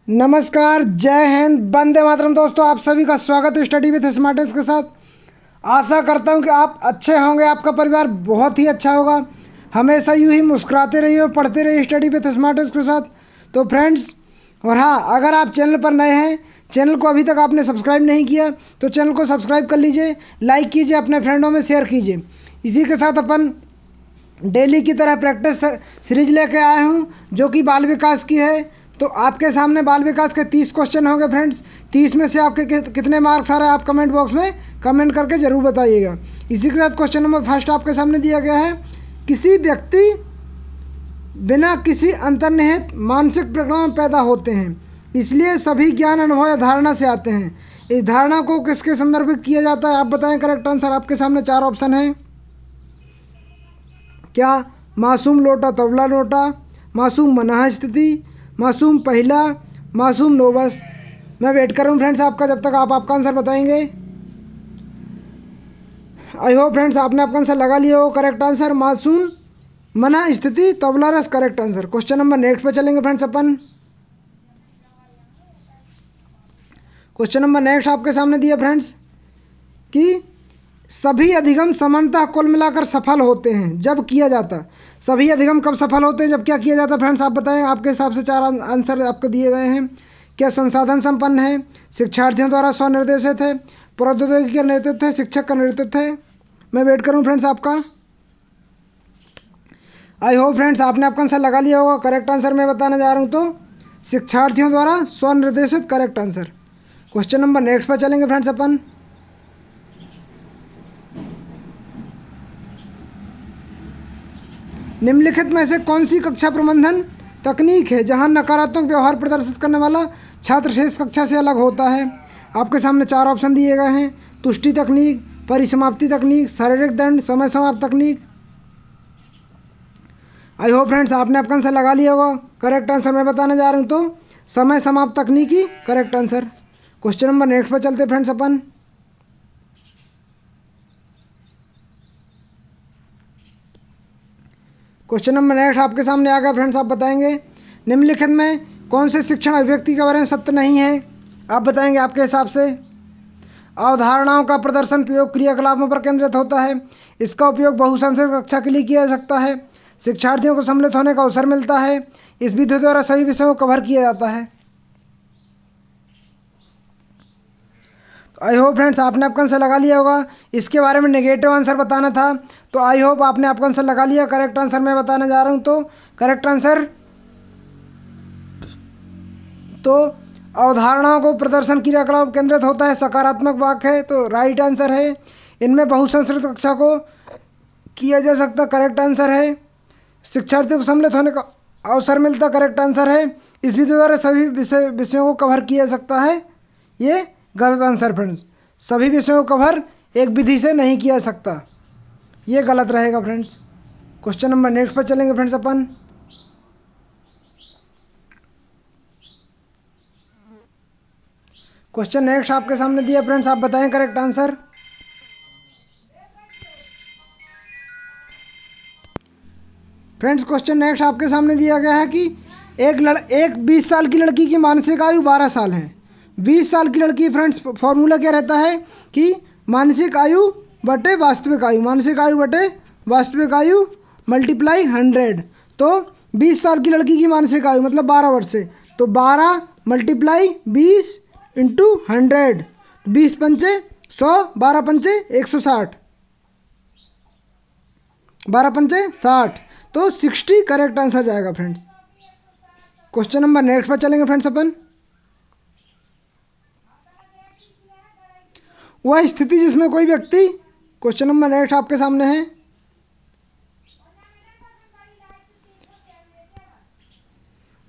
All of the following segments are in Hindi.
नमस्कार, जय हिंद, वंदे मातरम। दोस्तों, आप सभी का स्वागत है स्टडी विद स्मार्टेस्ट के साथ। आशा करता हूं कि आप अच्छे होंगे, आपका परिवार बहुत ही अच्छा होगा। हमेशा यूं ही मुस्कुराते रहिए और पढ़ते रहिए स्टडी विद स्मार्टेस्ट के साथ। तो फ्रेंड्स, और हाँ, अगर आप चैनल पर नए हैं, चैनल को अभी तक आपने सब्सक्राइब नहीं किया तो चैनल को सब्सक्राइब कर लीजिए, लाइक कीजिए, अपने फ्रेंडों में शेयर कीजिए। इसी के साथ अपन डेली की तरह प्रैक्टिस सीरीज लेके आए हूँ जो कि बाल विकास की है। तो आपके सामने बाल विकास के 30 क्वेश्चन होंगे फ्रेंड्स। 30 में से आपके कितने मार्क्स आ रहे हैं आप कमेंट बॉक्स में कमेंट करके ज़रूर बताइएगा। इसी के साथ क्वेश्चन नंबर फर्स्ट आपके सामने दिया गया है। किसी व्यक्ति बिना किसी अंतर्निहित मानसिक प्रक्रिया में पैदा होते हैं, इसलिए सभी ज्ञान अनुभव या धारणा से आते हैं। इस धारणा को किसके संदर्भित किया जाता है, आप बताएं करेक्ट आंसर। आपके सामने 4 ऑप्शन है। क्या मासूम लोटा तबला लोटा, मासूम मनाह स्थिति, मासूम पहला, मासूम नोबस। मैं वेट कर रहा हूँ फ्रेंड्स आपका, जब तक आप आपका आंसर बताएंगे। आई होप फ्रेंड्स आपने आपका आंसर लगा लिया हो। करेक्ट आंसर मासूम मना स्थिति तबला रस, correct answer. Question number next पे चलेंगे फ्रेंड्स अपन। क्वेश्चन नंबर नेक्स्ट आपके सामने दिया फ्रेंड्स कि सभी अधिगम समानतः कुल मिलाकर सफल होते हैं जब किया जाता। सभी अधिगम कब सफल होते हैं, जब क्या किया जाता है फ्रेंड्स, आप बताएं। आपके हिसाब से 4 आंसर आपको दिए गए हैं। क्या संसाधन संपन्न है, शिक्षार्थियों द्वारा स्वनिर्देशित है, प्रौद्योगिकी का नेतृत्व है, शिक्षक का नेतृत्व है। मैं वेट करूं फ्रेंड्स आपका। आई होप फ्रेंड्स आपने आपका आंसर लगा लिया होगा। करेक्ट आंसर मैं बताने जा रहा हूं, तो शिक्षार्थियों द्वारा स्वनिर्देशित, correct answer. Question number next पर चलेंगे फ्रेंड्स अपन। निम्नलिखित में से कौन सी कक्षा प्रबंधन तकनीक है जहां नकारात्मक व्यवहार प्रदर्शित करने वाला छात्र शेष कक्षा से अलग होता है। आपके सामने 4 ऑप्शन दिए गए हैं। तुष्टि तकनीक, परिसमाप्ति तकनीक, शारीरिक दंड, समय समाप्त तकनीक। आई होप फ्रेंड्स आपने आपका आंसर लगा लिया होगा। करेक्ट आंसर मैं बताने जा रहा हूं, तो समय समाप्त तकनीक ही correct answer. Question number next पर चलते फ्रेंड्स अपन। क्वेश्चन नंबर नेक्स्ट आपके सामने आ गया फ्रेंड्स, आप बताएंगे निम्नलिखित में कौन से शिक्षण अभिव्यक्ति के बारे में सत्य नहीं है, आप बताएंगे आपके हिसाब से। अवधारणाओं का प्रदर्शन प्रयोग क्रियाकलापों पर केंद्रित होता है। इसका उपयोग बहुसंस्कृत कक्षा के लिए किया जा सकता है। शिक्षार्थियों को सम्मिलित होने का अवसर मिलता है। इस विधि द्वारा सभी विषयों को कवर किया जाता है। आई होप फ्रेंड्स आपने आपका आंसर लगा लिया होगा। इसके बारे में नेगेटिव आंसर बताना था, तो आई होप आपने आपका आंसर लगा लिया। करेक्ट आंसर मैं बताने जा रहा हूं, तो करेक्ट आंसर, तो अवधारणाओं को प्रदर्शन क्रियाकलाप केंद्रित होता है, सकारात्मक वाक्य है, तो राइट आंसर है। इनमें बहुसंस्कृत कक्षा को किया जा सकता, करेक्ट आंसर है। शिक्षार्थियों को सम्मिलित होने का अवसर मिलता, करेक्ट आंसर है। इस विधि द्वारा सभी विषयों को कवर किया जा सकता है, ये गलत आंसर फ्रेंड्स। सभी विषयों को कवर एक विधि से नहीं किया जा सकता, ये गलत रहेगा फ्रेंड्स। क्वेश्चन नंबर नेक्स्ट पर चलेंगे फ्रेंड्स अपन। क्वेश्चन नेक्स्ट आपके सामने दिया फ्रेंड्स, आप बताएं correct answer. Friends question next आपके सामने दिया गया है कि एक 20 साल की लड़की की मानसिक आयु 12 साल है। 20 साल की लड़की, फ्रेंड्स फॉर्मूला क्या रहता है कि मानसिक आयु बटे वास्तविक आयु, मानसिक आयु बटे वास्तविक आयु मल्टीप्लाई 100। तो 20 साल की लड़की की मानसिक आयु मतलब 12 वर्ष से, तो 12 मल्टीप्लाई 20 इंटू 100, 20 पंचे 100, 12 पंचे 160, 12 पंचे 60, तो 60 करेक्ट आंसर जाएगा फ्रेंड्स। क्वेश्चन नंबर नेक्स्ट पर चलेंगे फ्रेंड्स अपन। वह स्थिति जिसमें कोई व्यक्ति, क्वेश्चन नंबर नेक्स्ट आपके सामने है।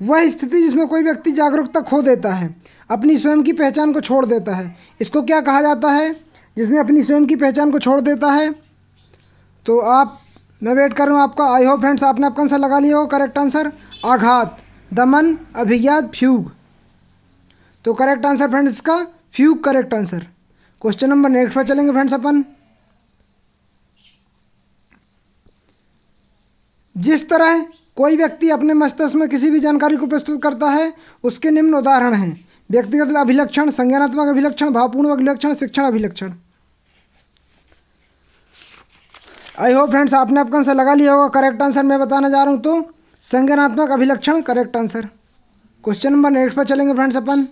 वह स्थिति जिसमें कोई व्यक्ति जागरूकता खो देता है, अपनी स्वयं की पहचान को छोड़ देता है, इसको क्या कहा जाता है, जिसमें अपनी स्वयं की पहचान को छोड़ देता है। तो मैं वेट कर रहा हूँ आपका। आई होप फ्रेंड्स आपने आपका आंसर लगा लिया हो। करेक्ट आंसर आघात, दमन, अभिज्ञात, फ्यूग। तो करेक्ट आंसर फ्रेंड्स इसका फ्यूग, correct answer. Question number next पर चलेंगे फ्रेंड्स अपन। जिस तरह कोई व्यक्ति अपने मस्तिष्क में किसी भी जानकारी को प्रस्तुत करता है, उसके निम्न उदाहरण हैं: व्यक्तिगत अभिलक्षण, संज्ञानात्मक अभिलक्षण, भावपूर्ण अभिलक्षण, शिक्षण अभिलक्षण। आई होप फ्रेंड्स आपने आपका आंसर लगा लिया होगा। करेक्ट आंसर मैं बताने जा रहा हूं, तो संज्ञानात्मक अभिलक्षण correct answer. Question number next पर चलेंगे फ्रेंड्स अपन।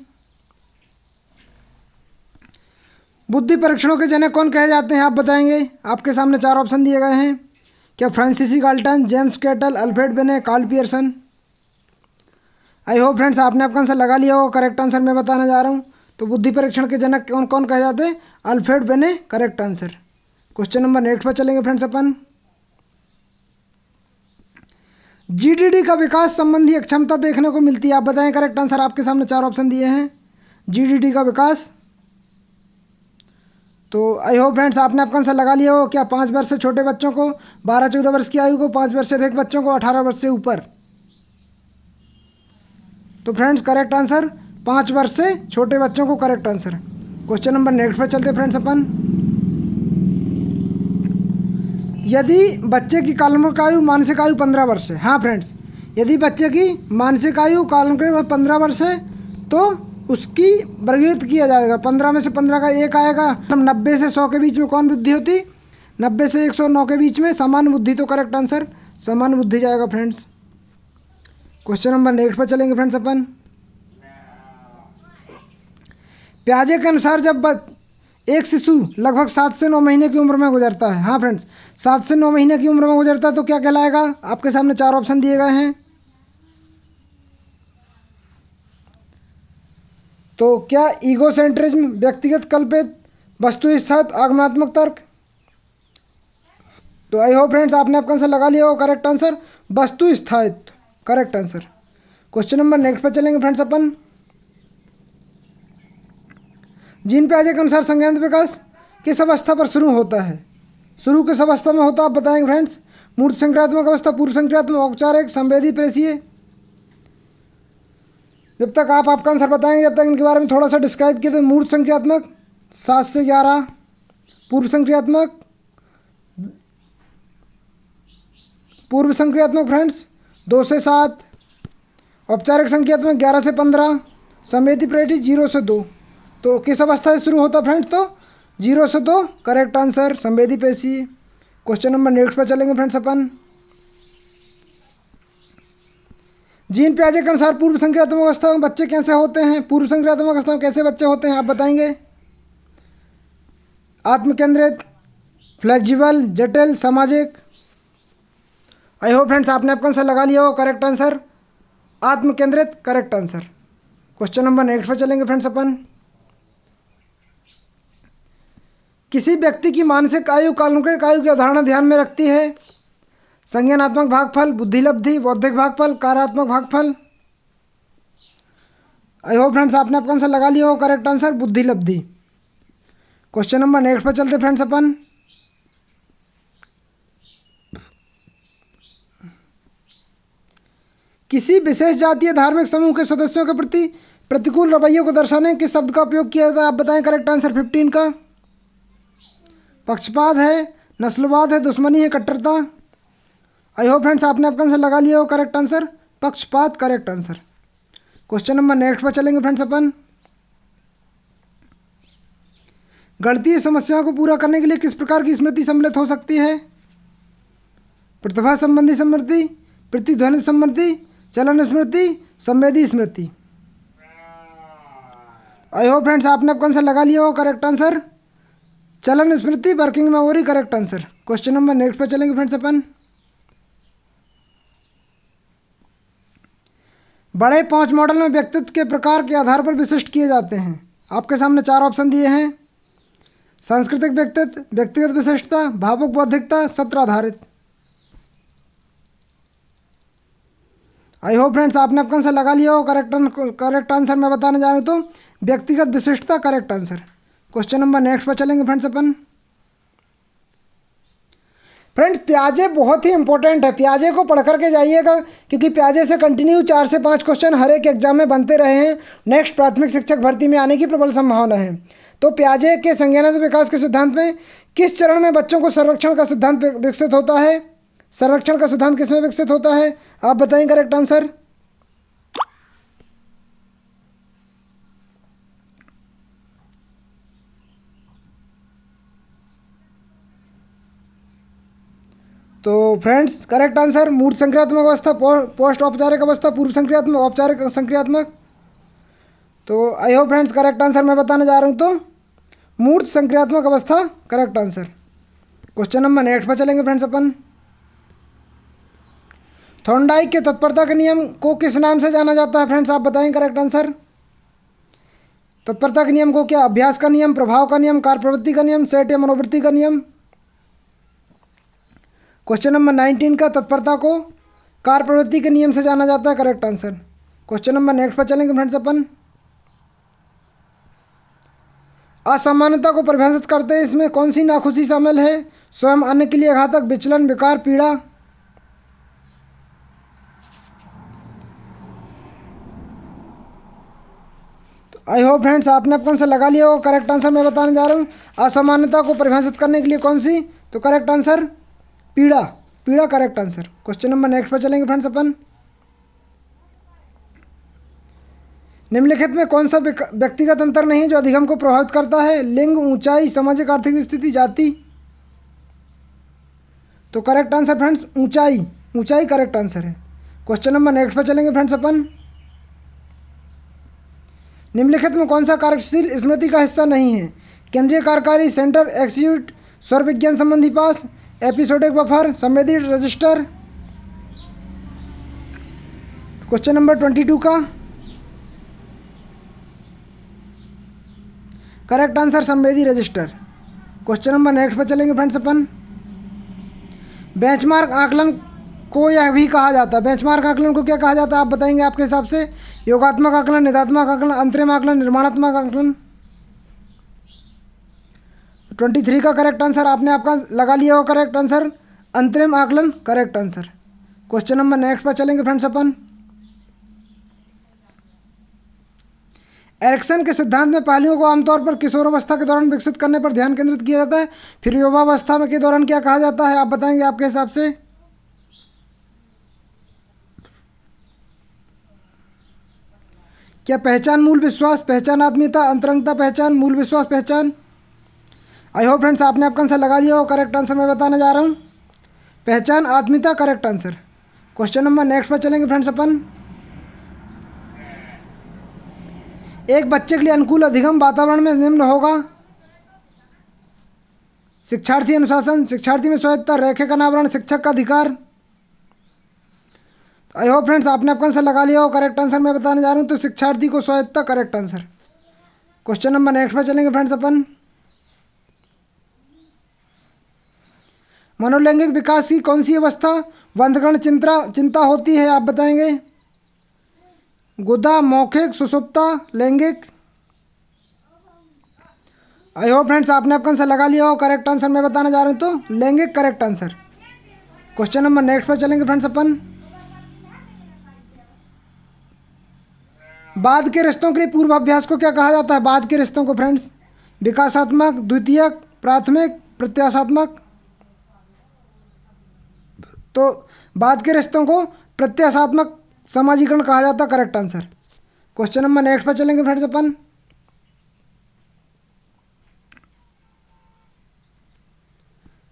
बुद्धि परीक्षणों के जनक कौन कहे जाते हैं, आप बताएंगे। आपके सामने 4 ऑप्शन दिए गए हैं। क्या Francis Galton, James Cattell, Alfred Binet, Karl Pearson. I hope friends आपने आपका आंसर लगा लिया होगा। करेक्ट आंसर मैं बताने जा रहा हूं, तो बुद्धि परीक्षण के जनक कौन कौन कहे जाते हैं, अल्फ्रेड बेने correct answer. Question number next पर चलेंगे फ्रेंड्स अपन। जीडीडी का विकास संबंधी अक्षमता देखने को मिलती है, आप बताएं करेक्ट आंसर। आपके सामने 4 ऑप्शन दिए हैं। जीडीडी का विकास, तो आई होप फ्रेंड्स आपने आपका आंसर लगा लिया हो। क्या 5 वर्ष से छोटे बच्चों को, 12-14 वर्ष की आयु को, 5 वर्ष से अधिक बच्चों को, 18 वर्ष से ऊपर। तो फ्रेंड्स करेक्ट आंसर 5 वर्ष से छोटे बच्चों को correct answer. Question number next पर चलते फ्रेंड्स अपन। यदि बच्चे की काल्पनिक आयु मानसिक आयु 15 वर्ष है, हाँ फ्रेंड्स, यदि बच्चे की मानसिक आयु काल्पनिक 15 वर्ष है तो उसकी वर्गीकृत किया जाएगा। 15 में से 15 का 1 आएगा। 90 से 100 के बीच में कौन बुद्धि होती, 90 से 109 के बीच में सामान्य बुद्धि, तो करेक्ट आंसर सामान्य बुद्धि जाएगा फ्रेंड्स। क्वेश्चन नंबर नेक्स्ट पर चलेंगे फ्रेंड्स अपन। पियाजे के अनुसार जब एक शिशु लगभग 7 से 9 महीने की उम्र में गुजरता है, हाँ फ्रेंड्स 7 से 9 महीने की उम्र में गुजरता है तो क्या कहलाएगा। आपके सामने 4 ऑप्शन दिए गए हैं। तो क्या ईगोसेंट्रिज्म, व्यक्तिगत कल्पित, वस्तुनिष्ठ, आगमनात्मक तर्क। तो आई होप फ्रेंड्स आपने आपका आंसर लगा लिया हो। करेक्ट आंसर वस्तुनिष्ठ correct answer. Question number next पर चलेंगे फ्रेंड्स अपन। जीन पियाजे के अनुसार संज्ञानात्मक विकास किस अवस्था पर शुरू होता है, शुरू किस अवस्था में होता है, आप बताएंगे फ्रेंड्स। मूर्त संक्रियात्मक अवस्था, पूर्व संक्रियात्मक, औपचारिक, संवेदी, प्रेषीय। जब तक आप आपका आंसर बताएंगे जब तक इनके बारे में थोड़ा सा डिस्क्राइब किया। तो मूर्त संक्रियात्मक 7 से 11, पूर्व संक्रियात्मक फ्रेंड्स 2 से 7, औपचारिक संक्रियात्मक 11 से 15, संवेदी प्रेषी 0 से 2। तो किस अवस्था से शुरू होता है फ्रेंड्स, तो 0 से 2 करेक्ट आंसर संवेदी प्रेषी। क्वेश्चन नंबर नेक्स्ट पर चलेंगे फ्रेंड्स अपन। जीन पियाजे के अनुसार पूर्व संक्रियात्मक अवस्था में बच्चे कैसे होते हैं, पूर्व संक्रियात्मक अवस्था में कैसे बच्चे होते हैं, आप बताएंगे। आत्मकेंद्रित, फ्लेक्सिबल, जटिल, सामाजिक। आई होप फ्रेंड्स आपने आपका आंसर लगा लिया हो। करेक्ट आंसर आत्मकेंद्रित correct answer. Question number next पर चलेंगे फ्रेंड्स अपन। किसी व्यक्ति की मानसिक आयु काल्पनिक आयु की अवधारणा ध्यान में रखती है। संज्ञानात्मक भागफल, बुद्धिलब्धि, बौद्धिक भागफल, कार्यात्मक भागफल। आई होप फ्रेंड्स आपने आपका आंसर लगा लिया हो। करेक्ट आंसर बुद्धिलब्धि। क्वेश्चन नंबर नेक्स्ट पर चलते फ्रेंड्स अपन। किसी विशेष जातीय धार्मिक समूह के सदस्यों के प्रति प्रतिकूल रवैये को दर्शाने किस शब्द का उपयोग किया जाता है, आप बताएं। करेक्ट आंसर 15 का। पक्षपात है, नस्लवाद है, दुश्मनी है, कट्टरता। आई होप फ्रेंड्स आपने आपका आंसर लगा लिया हो। करेक्ट आंसर पक्षपात correct answer. Question number next पर चलेंगे फ्रेंड्स अपन। गणितीय समस्याओं को पूरा करने के लिए किस प्रकार की स्मृति सम्मिलित हो सकती है। प्रतिभा संबंधी स्मृति, प्रतिध्वनि संबंधी, चलन स्मृति, संवेदी स्मृति। आई होप फ्रेंड्स आपने आपका आंसर लगा लिया हो। करेक्ट आंसर चलन स्मृति, working memory correct answer. Question number next पर चलेंगे फ्रेंड्स अपन। बड़े 5 मॉडल में व्यक्तित्व के प्रकार के आधार पर विशिष्ट किए जाते हैं। आपके सामने 4 ऑप्शन दिए हैं। सांस्कृतिक व्यक्तित्व, व्यक्तिगत विशिष्टता, भावुक बौद्धिकता, सत्र आधारित। आई होप फ्रेंड्स आपने आपका आंसर लगा लिया हो। करेक्ट आंसर मैं बताने जा रहा हूं, तो व्यक्तिगत विशिष्टता correct answer. Question number next पर चलेंगे फ्रेंड्स अपन। फ्रेंड्स पियाजे बहुत ही इंपॉर्टेंट है, पियाजे को पढ़ करके जाइएगा क्योंकि पियाजे से कंटिन्यू 4 से 5 क्वेश्चन हर एक एग्जाम में बनते रहे हैं। नेक्स्ट प्राथमिक शिक्षक भर्ती में आने की प्रबल संभावना है। तो पियाजे के संज्ञानात्मक विकास के सिद्धांत में किस चरण में बच्चों को संरक्षण का सिद्धांत विकसित होता है। संरक्षण का सिद्धांत किसमें विकसित होता है? आप बताएं करेक्ट आंसर। तो फ्रेंड्स करेक्ट आंसर मूर्त संक्रियात्मक अवस्था, पोस्ट औपचारिक अवस्था, पूर्व संक्रियात्मक, औपचारिक संक्रियात्मक। तो आई होप फ्रेंड्स करेक्ट आंसर मैं बताने जा रहा हूँ, तो मूर्त संक्रियात्मक अवस्था correct answer. Question number next पर चलेंगे फ्रेंड्स अपन। थॉर्नडाइक के तत्परता के नियम को किस नाम से जाना जाता है फ्रेंड्स? आप बताएं करेक्ट आंसर। तत्परता के नियम को क्या अभ्यास का नियम, प्रभाव का नियम, कार्य प्रवृत्ति का नियम, सेट या मनोवृत्ति का नियम? क्वेश्चन नंबर 19 का तत्परता को कार्य प्रवृत्ति के नियम से जाना जाता है correct answer. Question number next पर चलेंगे फ्रेंड्स अपन। असामान्यता को परिभाषित करते हैं, इसमें कौन सी नाखुशी शामिल है? स्वयं, अन्य के लिए घातक, विचलन, विकार, पीड़ा। तो आई होप फ्रेंड्स आपने अपना आंसर लगा लिया होगा। करेक्ट आंसर मैं बताने जा रहा हूँ। असामान्यता को परिभाषित करने के लिए कौन सी? तो करेक्ट आंसर पीड़ा, पीड़ा correct answer. Question number next पर चलेंगे फ्रेंड्स अपन। निम्नलिखित में कौन सा व्यक्तिगत अंतर नहीं है जो अधिगम को प्रभावित करता है? लिंग, ऊंचाई, सामाजिक आर्थिक स्थिति, जाति। तो करेक्ट आंसर फ्रेंड्स ऊंचाई, ऊंचाई करेक्ट आंसर है। क्वेश्चन नंबर नेक्स्ट पर चलेंगे फ्रेंड्स अपन। निम्नलिखित में कौन सा कार्यशील स्मृति का हिस्सा नहीं है? केंद्रीय कार्यकारी, सेंटर एक्सिक्यूट, स्वर विज्ञान संबंधी पास, एपिसोडिक बफर, संवेदी रजिस्टर। क्वेश्चन नंबर 22 का करेक्ट आंसर संवेदी रजिस्टर। क्वेश्चन नंबर नेक्स्ट पर चलेंगे फ्रेंड्स अपन। बेंचमार्क आकलन को यह भी कहा जाता है, बेंचमार्क आकलन को क्या कहा जाता है? आप बताएंगे आपके हिसाब से। योगात्मक आकलन, निदात्मक आकलन, अंतरिम आकलन, निर्माणात्मक आकलन। 23 का करेक्ट आंसर आपने आपका लगा लिया हो करेक्ट आंसर अंतरिम आकलन correct answer. Question number next पर चलेंगे फ्रेंड्स अपन। एरिक्सन के सिद्धांत में पहलुओं को आमतौर पर किशोरावस्था के दौरान विकसित करने पर ध्यान केंद्रित किया जाता है, फिर युवावस्था में के दौरान क्या कहा जाता है? आप बताएंगे आपके हिसाब से। क्या पहचान, मूल विश्वास, पहचान, आत्मीयता, अंतरंगता, पहचान, मूल विश्वास, पहचान। आई होप फ्रेंड्स आपने आपका आंसर लगा लिया हो। करेक्ट आंसर मैं बताने जा रहा हूँ पहचान, आत्मीयता correct answer. Question number next पर चलेंगे फ्रेंड्स अपन। एक बच्चे के लिए अनुकूल अधिगम वातावरण में निम्न होगा। शिक्षार्थी अनुशासन, शिक्षार्थी में स्वायत्तता, रैखिक अनावरण, शिक्षक का अधिकार। आई होप फ्रेंड्स आपने आपका आंसर लगा लिया हो। करेक्ट आंसर मैं बताने जा रहा हूँ, तो शिक्षार्थी को स्वायत्तता correct answer. Question number next पर चलेंगे फ्रेंड्स अपन। मनोलैंगिक विकास की कौन सी अवस्था बंधगण चिंता होती है? आप बताएंगे। गुदा, मौखिक, सुषुप्ता, लैंगिक। आई होप फ्रेंड्स आपने आपका आंसर लगा लिया हो। करेक्ट आंसर मैं बताने जा रहा हूँ, तो लैंगिक correct answer. Question number next पर चलेंगे फ्रेंड्स अपन। बाद के रिश्तों के लिए पूर्वाभ्यास को क्या कहा जाता है? बाद के रिश्तों को फ्रेंड्स विकासात्मक, द्वितीयक, प्राथमिक, प्रत्याशात्मक। तो बाद के रिश्तों को प्रत्याशात्मक समाजीकरण कहा जाता है correct answer. Question number next पर चलेंगे फ्रेंड्स अपन।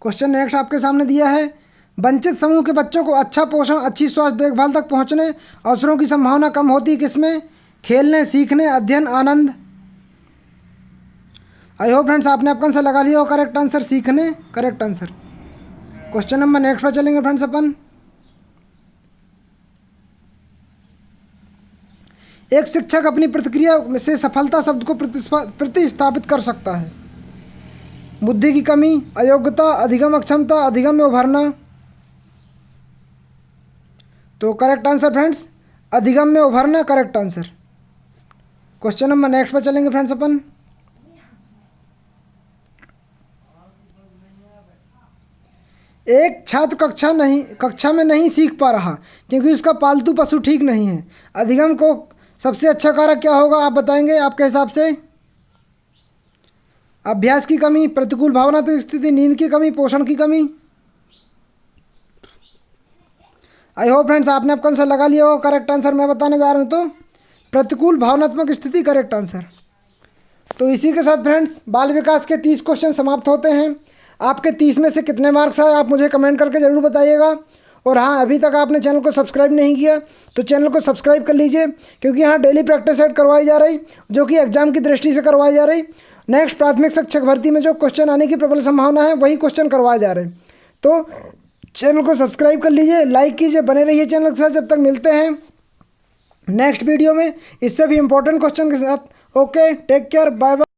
क्वेश्चन नेक्स्ट आपके सामने दिया है, वंचित समूह के बच्चों को अच्छा पोषण, अच्छी स्वास्थ्य देखभाल तक पहुंचने अवसरों की संभावना कम होती है किसमें? खेलने, सीखने, अध्ययन, आनंद। आई होप फ्रेंड्स आपने आपका आंसर लगा लिया हो। करेक्ट आंसर सीखने correct answer. Question number next पर चलेंगे फ्रेंड्स अपन। एक शिक्षक अपनी प्रतिक्रिया से सफलता शब्द को प्रतिस्थापित कर सकता है। बुद्धि की कमी, अयोग्यता, अधिगम अक्षमता, अधिगम में उभरना। तो करेक्ट आंसर फ्रेंड्स अधिगम में उभरना correct answer. Question number next पर चलेंगे फ्रेंड्स अपन। एक छात्र कक्षा में नहीं सीख पा रहा क्योंकि उसका पालतू पशु ठीक नहीं है। अधिगम को सबसे अच्छा कारक क्या होगा? आप बताएंगे आपके हिसाब से। अभ्यास की कमी, प्रतिकूल भावनात्मक स्थिति, नींद की कमी, पोषण की कमी। आई होप फ्रेंड्स आपने आपका आंसर लगा लिया होगा। करेक्ट आंसर मैं बताने जा रहा हूँ, तो प्रतिकूल भावनात्मक स्थिति करेक्ट आंसर। तो इसी के साथ फ्रेंड्स बाल विकास के 30 क्वेश्चन समाप्त होते हैं। आपके 30 में से कितने मार्क्स आए आप मुझे कमेंट करके ज़रूर बताइएगा। और हाँ, अभी तक आपने चैनल को सब्सक्राइब नहीं किया तो चैनल को सब्सक्राइब कर लीजिए, क्योंकि यहाँ डेली प्रैक्टिस सेट करवाई जा रही, जो कि एग्जाम की दृष्टि से करवाई जा रही। नेक्स्ट प्राथमिक शिक्षक भर्ती में जो क्वेश्चन आने की प्रबल संभावना है वही क्वेश्चन करवाए जा रहे हैं। तो चैनल को सब्सक्राइब कर लीजिए, लाइक कीजिए, बने रहिए चैनल के साथ। जब तक मिलते हैं नेक्स्ट वीडियो में इससे भी इंपॉर्टेंट क्वेश्चन के साथ। Okay, take care, bye bye.